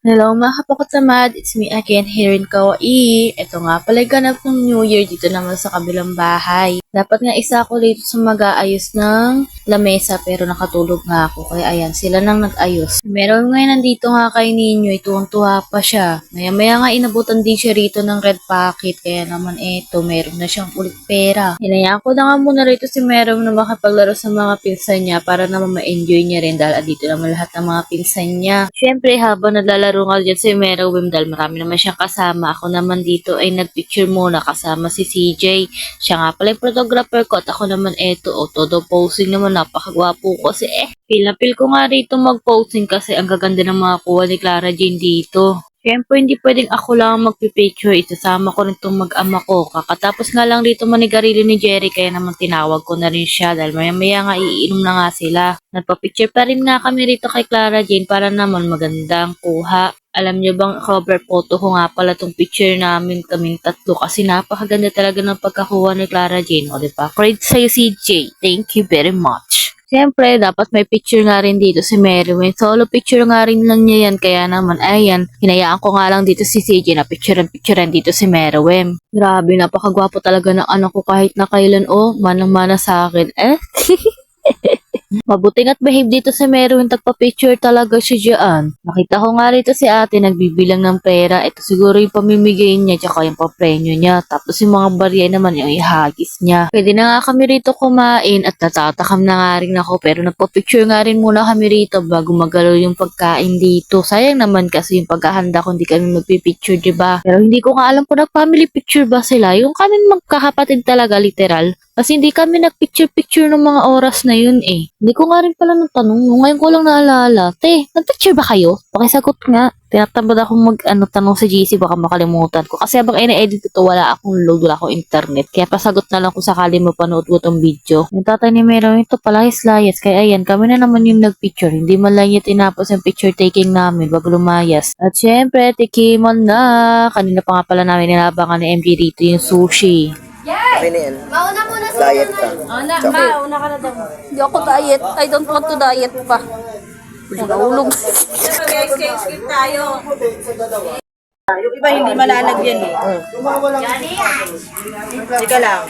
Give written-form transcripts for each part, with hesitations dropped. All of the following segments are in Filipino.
Hello mga kapakutsamad, it's me again here in Kauai. Ito nga pala ganap ng New Year dito naman sa kabilang bahay. Dapat nga isa ako dito sa mag-aayos ng lamesa pero nakatulog nga ako. Kaya ayan, sila nang nag-ayos. Meron ngayon nandito nga kay Ninyo, tuwang-tuwa pa siya. Maya-maya nga inabutan din siya rito ng red packet. Kaya naman eto, meron na siyang ulit pera. Hinayaan ko na nga muna rito si Meron na makapaglaro sa mga pinsan niya para naman ma-enjoy niya rin dahil dito naman lahat ng mga pinsan niya. Siyempre habang naglalaro nga dyan si Meron dahil marami naman siyang kasama. Ako naman dito ay nagpicture muna kasama si CJ. Siya nga pala yung photographer ko at ako naman eto, todo posing naman, napakagwapo ko kasi feel na feel ko nga rito mag-posing kasi ang gaganda ng mga kuha ni Clara Jane dito. Siyempre, hindi pwedeng ako lang magpipicture. Isasama ko rin itong mag-ama ko. Kakatapos nga lang dito manigarilyo ni Jerry, kaya naman tinawag ko na rin siya dahil maya-maya nga iinom na nga sila. Nagpa-picture pa rin nga kami rito kay Clara Jane para naman magandang kuha. Alam niyo bang cover photo ko nga pala tong picture namin kaming tatlo kasi napakaganda talaga ng pagkakuha ni Clara Jane. O diba? Credit sa'yo CJ. Thank you very much. Siyempre, dapat may picture nga rin dito si Merwin. Solo picture nga rin lang niya yan. Kaya naman, ayan, hinayaan ko nga lang dito si CJ na picturean dito si Merwin. Grabe, napakagwapo talaga ng anak ko kahit na kailan, manang-mana sa akin. Mabuting at behave dito si Merwin, tagpa-picture talaga siya dyan. Nakita ko nga rito si ate nagbibilang ng pera. Ito siguro yung pamimigay niya tsaka yung papremyo niya. Tapos yung mga barya naman yung ihagis niya. Pwede na nga kami rito kumain at natatakam na nga rin ako. Pero nagpa-picture nga rin muna kami rito bago magalaw yung pagkain dito. Sayang naman kasi yung paghahanda kung hindi kami magpipicture, diba? Pero hindi ko nga alam kung nag-family picture ba sila. Yung kami magkakapatid talaga, literal. Kasi hindi kami nag-picture-picture ng mga oras na yun eh. Hindi ko nga rin pala natanong. Ngayon ko lang naalala. Te, nag-picture ba kayo? Pakisagot nga. Tinatamad akong tanong sa GC, baka makalimutan ko. Kasi habang ina-edit ito, wala akong load, wala akong internet. Kaya pasagot na lang kung sakali mo panood ko itong video. Yung tatay ni Meron ito, palayas-layas. Kaya ayan, kami na naman yung nag-picture. Hindi man lang niya tinapos yung picture taking namin wag lumayas. At syempre, tikiman na. Kanina pa nga pala namin nilabangan ni MJ dito yung sushi. Okay na yan. Mauna muna sa Diet ka. mauna ka na daw. Hindi ako diet. I don't want to diet pa. Nahulog. Skip tayo. Yung iba hindi malalagyan eh. Sige lang.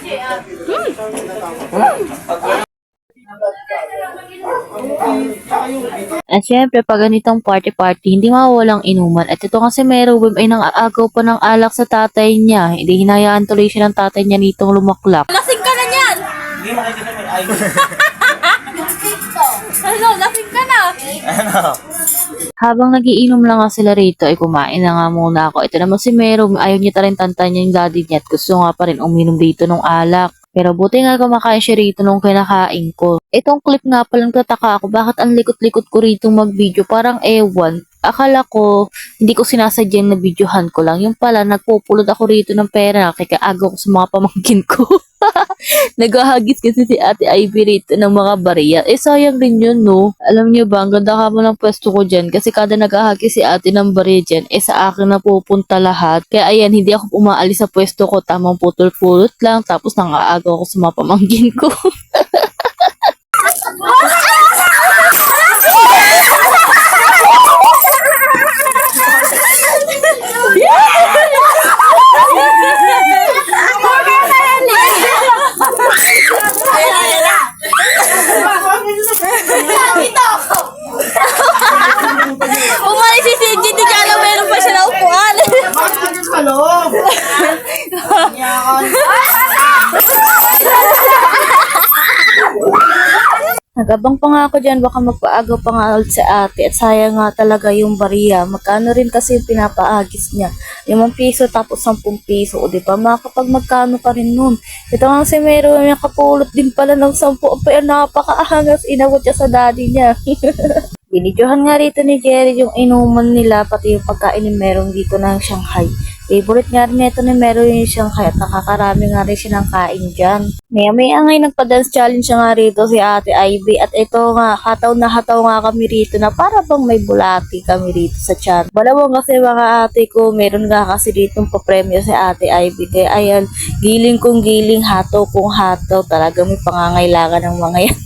At syempre, pag ganitong party-party, hindi mawawalang inuman. At ito kasi Meron ay nang-aagaw pa ng alak sa tatay niya. Hindi hinayaan tuloy siya ng tatay niya nitong lumaklap. Lasing ka na niyan! Ano, lasing ka na! Habang nagiinom lang nga sila rito, ay kumain na nga muna ako. Ito naman si Meron, ayaw niya ta rin tantan niya yung daddy niya at gusto nga pa rin uminom dito ng alak. Pero buti nga kumakain siya rito nung kinakain ko. Itong clip nga palang tataka ako, bakit ang likot-likot ko rito mag-video? Parang ewan. Akala ko, hindi ko sinasadyang na videohan ko lang. Yung pala, nagpupulot ako rito ng pera. Kakaagaw ko sa mga pamangkin ko. Naghahagis kasi si Ate Ivy rito ng mga bariya. Sayang din yun, no? Alam niyo ba, ang ganda ka mo ng pwesto ko dyan. Kasi kada naghahagis si ate ng bariya dyan, sa akin na pupunta lahat. Kaya ayan, hindi ako umaalis sa pwesto ko. Tamang putol-pulot lang. Tapos nangaagaw ako sa mga pamangkin ko. Umalis si CJ, di ka alam meron pa siya na upuan. Nagabang pa nga ako dyan, baka magpaagaw pa nga ulit sa ate. At sayang nga talaga yung bariya. Magkano rin kasi yung pinapaagis niya. 5 piso tapos 10 piso. O diba, makakapag magkano pa rin nun. Ito nga si Meron, nakapulot din pala ng 10. Pero napakaangas, inawat siya sa daddy niya. Binidyohan nga rito ni Jerry yung inuman nila, pati yung pagkain ni Meron dito ng Shanghai. Favorite nga rin ito ni Meron yung Shanghai at nakakarami nga rin siya ng kain dyan. Maya ngay nagpa-dance challenge siya nga rito si Ate Ivy at ito nga, hataw na hataw nga kami rito na para bang may bulati kami rito sa chan. Balawang kasi mga ate ko, meron nga kasi dito papremyo si Ate Ivy. Kaya ayan, giling kong giling, hataw kong hataw. Talaga may pangangailangan ng mga yan.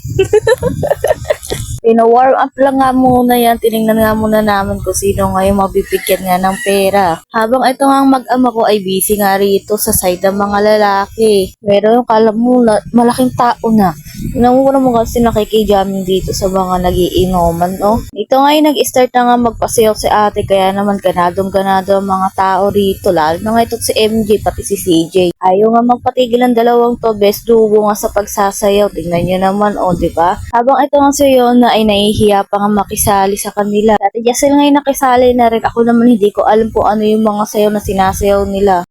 Pina-warm up lang nga muna yan. Tinignan nga muna namin kung sino ngayon mabibigyan nga ng pera. Habang ito nga ang mag-ama ko ay busy nga rito sa side ng mga lalaki. Pero yung kala mo, malaking tao na. Tinamura mo kasi nakikijamming dito sa mga nagiinuman, no? Ito nga yung nag-start na nga magpasayaw si ate, kaya naman ganadong-ganado ang mga tao rito. Lalo na nga ito si MJ, pati si CJ. Ayaw nga magpatigil ang dalawang to, best duo nga sa pagsasayaw. Tingnan nyo naman, o, diba? Habang ito nga si Yona ay nahihiya pa nga makisali sa kanila. Dati Jessel nga yung nakisali na rin. Ako naman hindi ko alam kung ano yung mga sayaw na sinasayaw nila.